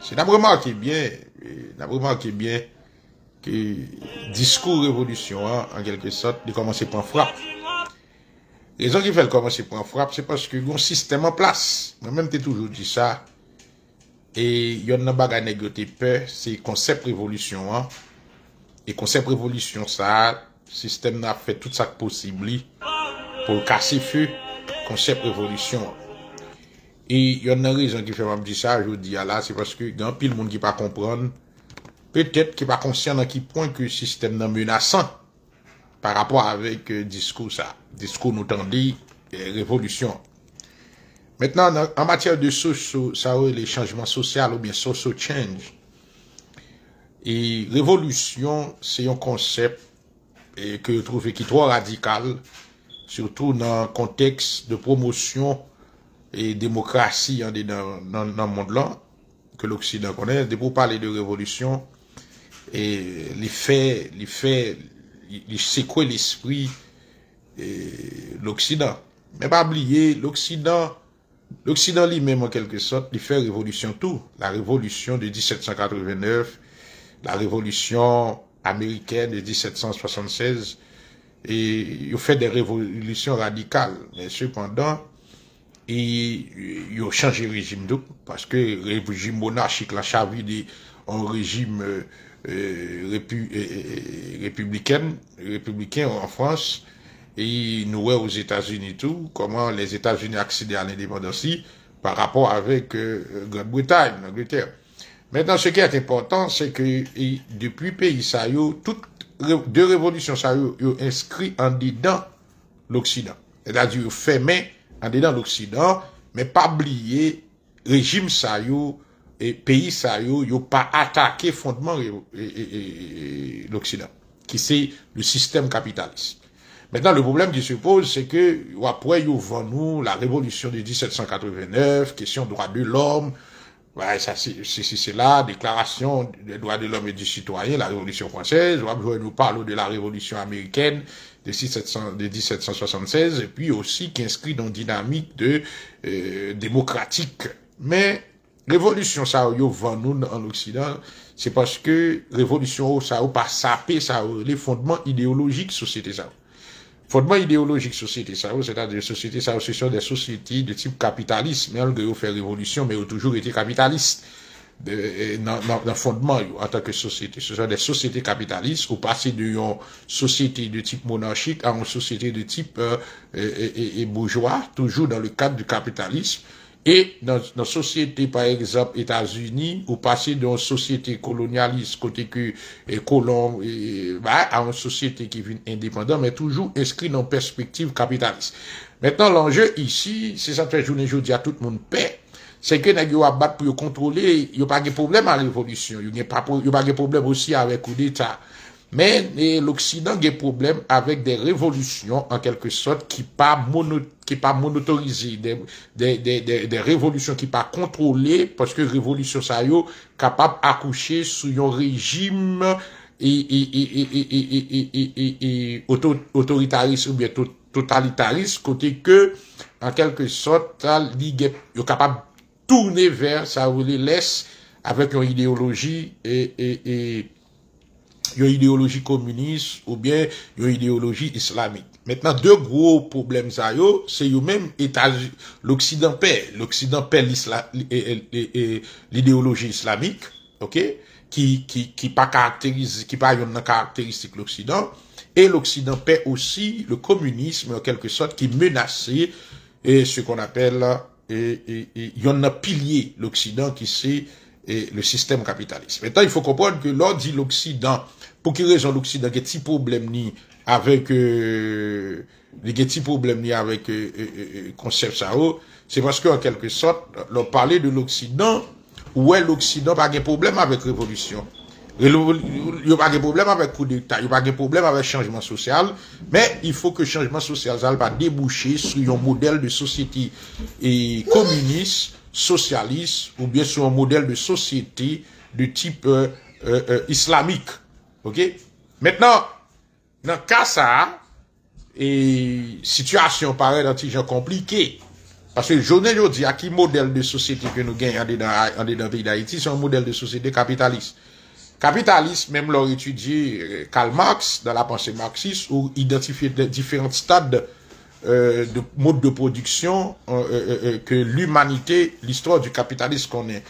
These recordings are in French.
C'est n'a remarqué bien, que discours révolution, hein, en quelque sorte, de commencer par frappe. Raison qui fait le commencer par frappe, c'est parce que un système en place. Moi-même, t'ai toujours dit ça. Et il y a une bagarre négociée peur, c'est concept révolution, hein. Et concept révolution, ça, système n'a fait tout ça possible pour casser feu, concept révolution. Et il y a une raison qui fait me dire ça, je dis là, c'est parce que il y a un pile monde qui pas comprendre, peut-être qui pas conscient dans qui point que le système est menaçant par rapport avec discours ça, discours nous tendit révolution. Maintenant, en matière de ça les changements sociaux ou bien social change. Et révolution, c'est un concept que je trouve qui est trop radical, surtout dans le contexte de promotion et démocratie dans le monde là, que l'Occident connaît. Pour parler de révolution, et c'est quoi l'esprit l'Occident. Mais pas oublier, l'Occident lui-même en quelque sorte, il fait révolution tout. La révolution de 1789, la révolution américaine de 1776, et il fait des révolutions radicales. Mais cependant, il a changé le régime tout, parce que le régime monarchique, la chavie en régime républicain en France, et nous voyons aux États-Unis tout, comment les États-Unis accédaient à l'indépendance par rapport avec Grande-Bretagne, l'Angleterre. Maintenant, ce qui est important, c'est que depuis pays ça, toutes deux révolutions ça inscrit en dedans l'Occident. C'est-à-dire fermé en dedans l'Occident, mais pas oublier régime ça et pays ça yo pas attaqué fondement l'Occident, qui c'est le système capitaliste. Maintenant, le problème qui se pose, c'est que après yo vend nous la révolution de 1789, question droits de l'homme. Ouais, ça, c'est là, déclaration des droits de l'homme et du citoyen, la Révolution française. Nous parlons de la Révolution américaine de 1776, et puis aussi qui inscrit dans une dynamique de démocratique. Mais révolution, ça, yo vend nous en Occident, c'est parce que révolution, ça, pas sapé, ça, les fondements idéologiques société, ça. Fondement idéologique société, ça, c'est-à-dire société, ça, ce sont des sociétés de type capitaliste, mais elles ont fait révolution, mais ont toujours été capitalistes. Dans fondement, en tant que société. Ce sont des sociétés capitalistes, au passé d'une société de type monarchique à une société de type bourgeois, toujours dans le cadre du capitalisme. Et dans la société, par exemple, États-Unis, au passé d'une société colonialiste, côté que colon, à une société qui vient indépendante, mais toujours inscrit dans une perspective capitaliste. Maintenant, l'enjeu ici, c'est ça que journée aujourd'hui à tout le monde paix, c'est que nous avons battre pour contrôler, il n'y a pas de problème à la révolution, il n'y a pas de problème aussi avec coup d'État. Mais l'Occident a des problèmes avec des révolutions, en quelque sorte, qui pas monotorisées, des révolutions qui pas contrôlées, parce que révolution ça y est, capable d'accoucher sur un régime autoritariste ou bien totalitariste, côté que, en quelque sorte, il est capable de tourner vers, ça vous les laisse, avec une idéologie une idéologie communiste ou bien une idéologie islamique. Maintenant, deux gros problèmes ça yo, c'est eux même l'Occident perd l'idéologie islamique, OK, qui pas caractérise, qui pas une caractéristique l'Occident, et l'Occident perd aussi le communisme en quelque sorte qui menaçait et ce qu'on appelle il y en a pilier l'Occident qui c'est le système capitaliste. Maintenant, il faut comprendre que l'on dit l'Occident, pour quelle raison l'Occident a des petits problèmes ni avec concept ça, c'est parce qu'en quelque sorte, l'on parlait de l'Occident, où est l'Occident pas de problème avec révolution. Il n'y a pas de problème avec coup d'État, il n'y a pas de problème avec changement social, mais il faut que le changement social ça va déboucher sur un modèle de société communiste, socialiste, ou bien sur un modèle de société de type islamique. OK? Maintenant, dans le cas ça, situation paraît d'un petit genre compliqué. Parce que journée aujourd'hui, à qui modèle de société que nous gagnons dans le pays d'Haïti, c'est un modèle de société capitaliste. Capitaliste, même l'ont étudié Karl Marx dans la pensée marxiste, où identifier différents stades de mode de production que l'humanité, l'histoire du capitalisme connaît.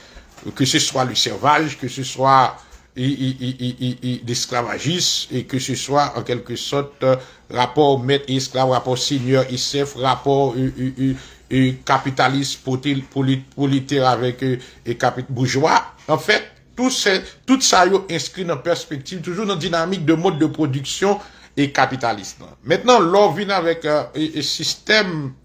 Que ce soit le servage, que ce soit l'esclavagisme, et que ce soit en quelque sorte rapport maître et esclave, rapport seigneur et chef, rapport capitaliste prolétaire avec bourgeois. En fait, tout ça est inscrit dans perspective, toujours dans dynamique de mode de production et capitaliste. Maintenant, l'on vient avec un système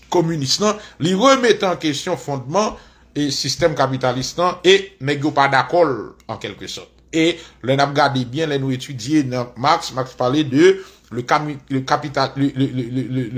communiste, il remet en question fondement et système capitaliste et n'est pas d'accord en quelque sorte. Et l'on a regardé bien, l'on a étudié Marx parlait de le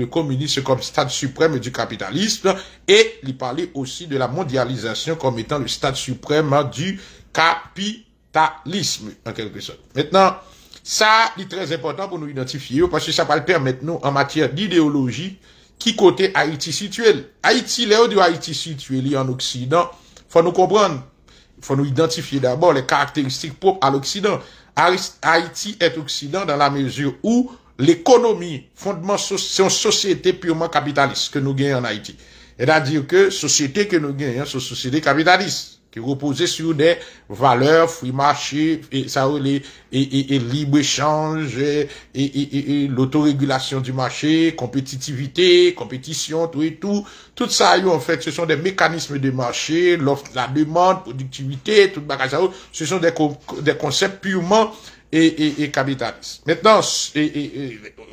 communisme comme stade suprême du capitalisme, et il parlait aussi de la mondialisation comme étant le stade suprême du capitalisme en quelque sorte. Maintenant, ça est très important pour nous identifier parce que ça va le permettre nous en matière d'idéologie qui côté Haïti situé. Haïti, là où de Haïti situé en Occident, faut nous comprendre, faut nous identifier d'abord les caractéristiques propres à l'Occident. Haïti est Occident dans la mesure où l'économie, fondement, c'est une société purement capitaliste que nous gagnons en Haïti. C'est-à-dire que société que nous gagnons, c'est une société capitaliste, qui repose sur des valeurs, free marché, et ça, et libre-échange, et l'autorégulation du marché, compétitivité, compétition, tout et tout. Tout ça, en fait, ce sont des mécanismes de marché, l'offre, la demande, productivité, tout bagage, ce sont des concepts purement et capitaliste. Maintenant,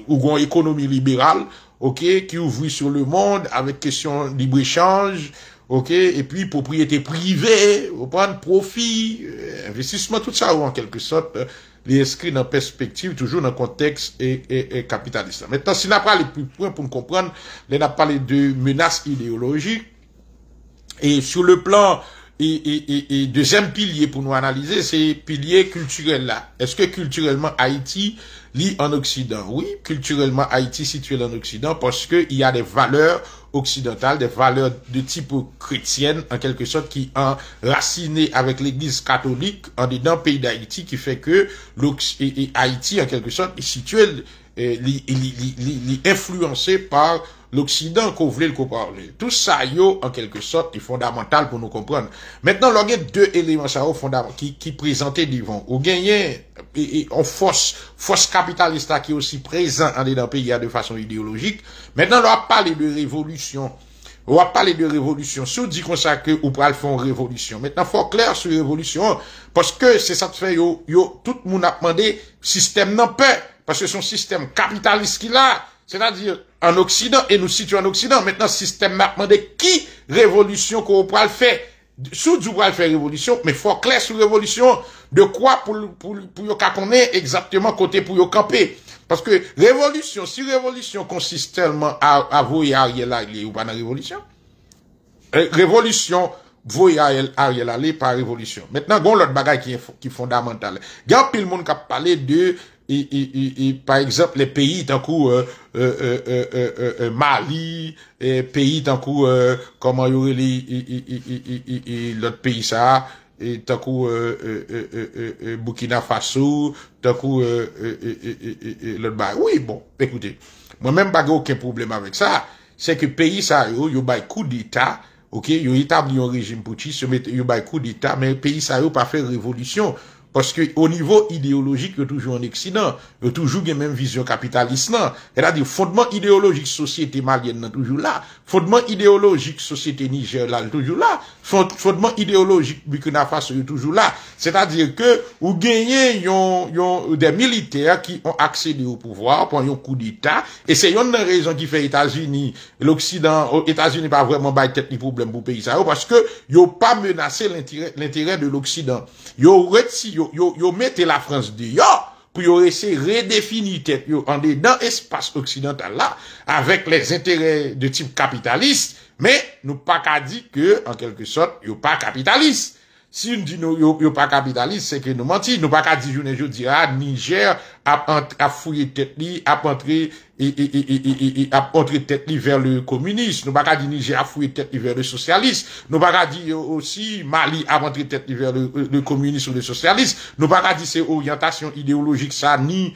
ou une économie libérale, ok, qui ouvre sur le monde avec question libre-échange, ok, et puis propriété privée, prendre profit, investissement, tout ça, ou en quelque sorte, les inscrits dans perspective, toujours dans le contexte et capitaliste. Maintenant, si on n'a pas les plus points pour nous comprendre, on a parlé de menaces idéologiques, et sur le plan et deuxième pilier pour nous analyser, c'est pilier culturel là. Est-ce que culturellement Haïti lit en Occident? Oui, culturellement Haïti situé en Occident parce que il y a des valeurs occidentales, des valeurs de type chrétienne en quelque sorte qui enracinées avec l'Église catholique en dedans pays d'Haïti qui fait que Haïti en quelque sorte est situé, influencé par l'Occident qu'on voulait le parler. Tout ça, en quelque sorte, est fondamental pour nous comprendre. Maintenant, il y a deux éléments fondamentaux qui présentaient devant. Ou gagner, en force capitaliste qui est aussi présent dans le pays de façon idéologique. Maintenant, on va parler de révolution. On va parler de révolution. Si on dit comme ça que ou pas faire une révolution. Maintenant, faut clair sur révolution. Parce que c'est ça que fait, tout le monde a demandé système non paix. Parce que son système capitaliste qu'il a, c'est-à-dire en Occident, et nous situons en Occident. Maintenant, système m'a demandé qui révolution qu'on pourra le faire. Sous du pourra le faire révolution, mais faut clair sur révolution, de quoi pour qu'on ait exactement côté pour y camper. Parce que révolution, si révolution consiste tellement à voyer Ariel aller ou pas dans révolution, révolution, voyer Ariel aller par révolution. Maintenant, gon l'autre bagage qui est fondamental. Il y a pile monde qui a parlé de par exemple les pays tant que Mali, pays tant que comment y aurait l'autre pays ça, et tant que Burkina Faso, tant que l'autre bas. Oui, bon, écoutez, moi-même pas aucun problème avec ça, c'est que pays ça yo bay coup d'état, OK, yo établi un régime putschiste, yo bay coup d'état, mais pays ça yo pas fait révolution. Parce que au niveau idéologique, il y a toujours un Occident, il y a toujours une même vision capitaliste. C'est-à-dire, fondement idéologique société malienne toujours là, fondement idéologique société Niger là toujours là, fondement idéologique Burkina Faso toujours là. C'est-à-dire que vous gagnez des militaires qui ont accédé au pouvoir pour un coup d'État, et c'est une raison qui fait États-Unis, l'Occident, aux États-Unis pas vraiment bail tête ni problème pour pays ça, parce que ils pas menacé l'intérêt de l'Occident. Yo mettez la France dehors pour yo essayer redéfinir tête yo en dedans espace occidental là avec les intérêts de type capitaliste, mais nous pas qu'à dire que en quelque sorte yo pas capitaliste. Si nous disons yo pas capitaliste, c'est que nous mentis. Nous pas qu'à dire journée jeudi Niger a fouillé tête li, a entré a entré tête li vers le communisme. Nous pas qu'à dire Niger a fouillé tête li vers le socialisme. Nous pas qu'à dire aussi Mali a entré tête li vers le communisme ou le socialisme. Nous pas qu'à dire c'est orientation idéologique ça ni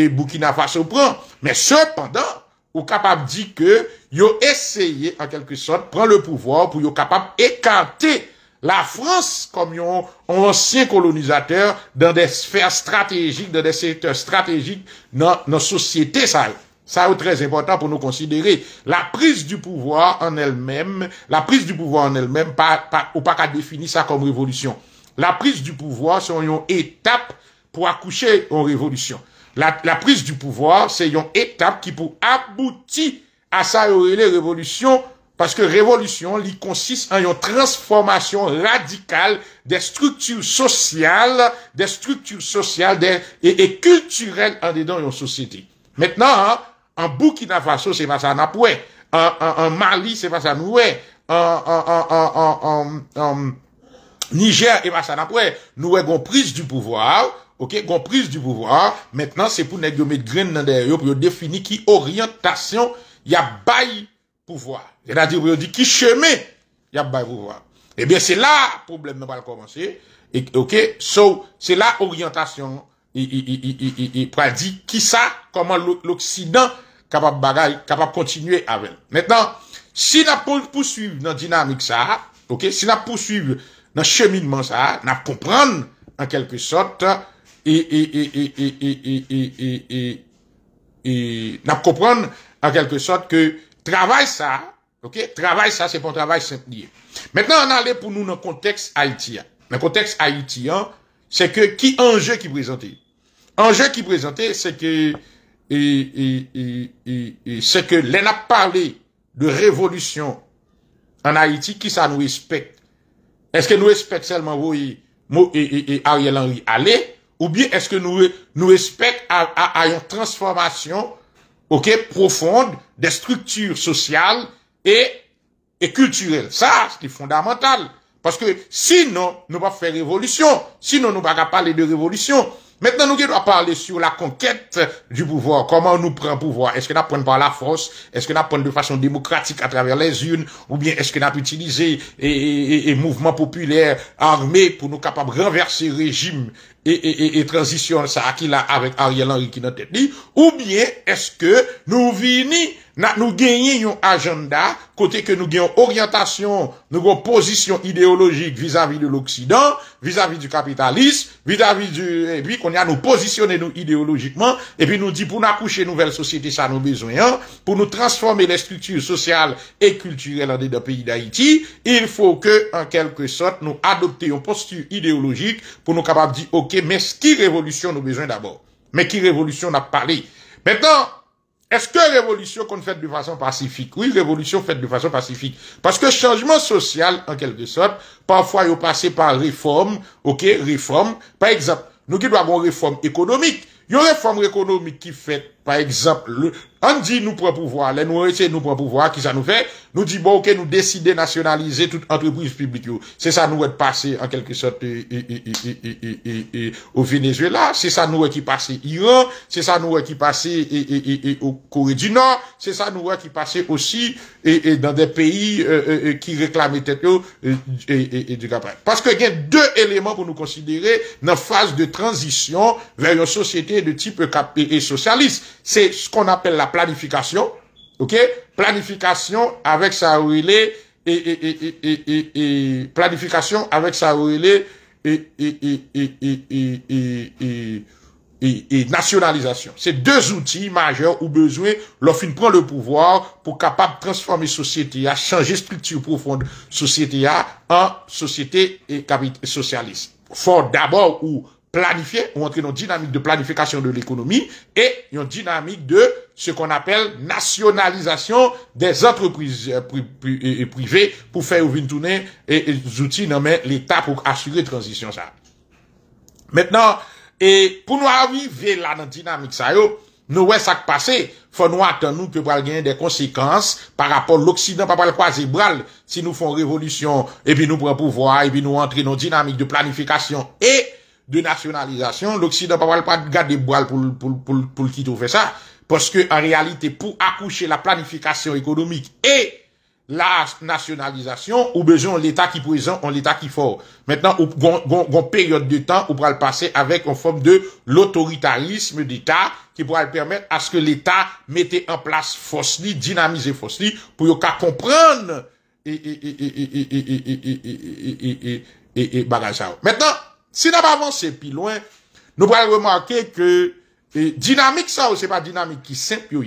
Burkina Faso prend. Mais cependant, ou capable de dire que yo essayé en quelque sorte prendre le pouvoir pour yo capable écarter la France comme un ancien colonisateur dans des sphères stratégiques, dans des secteurs stratégiques dans nos sociétés ça. Ça est très important pour nous considérer. La prise du pouvoir en elle-même, ou pas qu'à définir ça comme révolution. La prise du pouvoir, c'est une étape pour accoucher en révolution. La prise du pouvoir, c'est une étape qui pour aboutir à ça, les révolutions, parce que révolution, il consiste en une transformation radicale des structures sociales et culturelles en dedans d'une société. Maintenant, en Burkina Faso, c'est pas ça nous est. En Mali, c'est pas ça nous est. En Niger, c'est pas ça nous avons prise du pouvoir. OK, gon prise du pouvoir. Maintenant, c'est pour nèg yo mettre grain dans derrière pour définir qui orientation y a bail pouvoir. C'est-à-dire pour dire qui chemin y a bail pouvoir. Eh bien, c'est là problème va commencer. Et OK, c'est là orientation il dire qui ça comment l'Occident capable continuer avec. Maintenant, si n'a poursuivre dans dynamique ça, OK, si n'a poursuivre dans cheminement ça, n'a comprendre en quelque sorte n'a comprendre en quelque sorte que travail ça, OK, travail ça c'est pas un travail simple. Maintenant on allait pour nous dans le contexte haïtien. Dans le contexte haïtien, c'est que qui enjeu qui présenté. Enjeu qui présenté c'est que c'est que l'on a parlé de révolution en Haïti qui ça nous respecte. Est-ce que nous respectons seulement Ariel Henry aller ou bien est-ce que nous respectons à une transformation OK profonde des structures sociales et culturelles. Ça c'est fondamental parce que sinon nous pas faire révolution, sinon nous pas parler de révolution. Maintenant, nous devons parler sur la conquête du pouvoir. Comment nous prenons pouvoir? Est-ce que nous prenons par la force? Est-ce que nous prenons de façon démocratique à travers les urnes? Ou bien est-ce que nous utilisé et mouvements populaires armés pour nous capables de renverser le régime et transition ça qui là avec Ariel Henry qui dans tête li? Ou bien est-ce que nous nous gagnons un agenda côté que nous gagnons orientation, nous avons position idéologique vis-à-vis de l'Occident, vis-à-vis du capitalisme, vis-à-vis et puis qu'on a nous positionner nous idéologiquement et puis nous dit pour nous accoucher nouvelle société ça nous besoin pour nous transformer les structures sociales et culturelles dans le pays d'Haïti, il faut que en quelque sorte nous adoptions une posture idéologique pour nous capables de dire OK, mais qui révolution nous besoin d'abord? Mais qui révolution n'a parlé? Maintenant, est-ce que révolution qu'on fait de façon pacifique? Oui, révolution faite de façon pacifique. Parce que changement social, en quelque sorte, parfois, il passe par réforme, OK, réforme. Par exemple, nous qui doit avoir une réforme économique. Il y a une réforme économique qui fait, par exemple, on dit nous prenons pouvoir, les nous essayons nous prendre pouvoir, qui ça nous fait? Nous dit bon, OK, nous décidons de nationaliser toute entreprise publique. C'est ça nous est passé, en quelque sorte, au Venezuela. C'est ça nous est qui passé Iran. C'est ça nous est qui passé au Corée du Nord. C'est ça nous est qui passé aussi dans des pays qui réclamaient tête du Cap. Parce que il y a deux éléments pour nous considérer dans la phase de transition vers une société de type socialiste. C'est ce qu'on appelle la planification, OK? Planification avec sa relais planification avec sa relais et nationalisation. C'est deux outils majeurs ou besoin lorsqu'on prend le pouvoir pour capable de transformer société à changer structure profonde société en société socialiste. Faut d'abord ou planifier, ou entrer dans une dynamique de planification de l'économie et une dynamique de ce qu'on appelle nationalisation des entreprises privées pour faire tourner les outils dans l'État pour assurer la transition ça. Maintenant, et pour nous arriver là dans la dynamique ça, Nous, ouais, ça qui passe, faut nous attendre nous que pour gagner des conséquences par rapport à l'Occident, pas le croiser bral, si nous font révolution, et puis nous prenons pouvoir, et puis nous entrer dans une dynamique de planification et de nationalisation, l'Occident pas garder bral pour qui tout fait ça. Parce que, en réalité, pour accoucher la planification économique et la nationalisation, ou besoin l'État qui présent, on l'État qui fort. Maintenant, on période de temps où on va le passer avec une forme de l'autoritarisme d'État qui pourra le permettre à ce que l'État mette en place force li, dynamiser force li, pour yon ka comprendre et bagage ça. Maintenant, si nous pas avancé plus loin, nous allons remarquer que dynamique ça, c'est pas dynamique qui simple,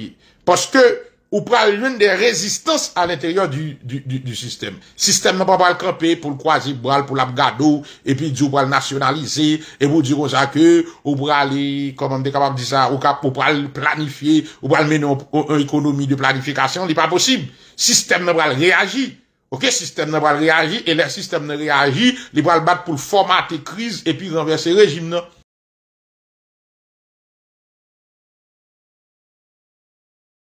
parce que ou pral l'une des résistances à l'intérieur du système. Système n'a pas le camper pour le croiser bral, pour l'abgado, et puis du pour le nationaliser, et vous dire ça que, ou pral aller, comment on est capable de dire ça, ou pral planifier, ou pral mener une économie de planification, c'est pas possible. Système n'a pas réagir. Ok, système n'a pas réagir, et le système n'a réagit, il va le battre pour formater crise, et puis renverser le régime, non.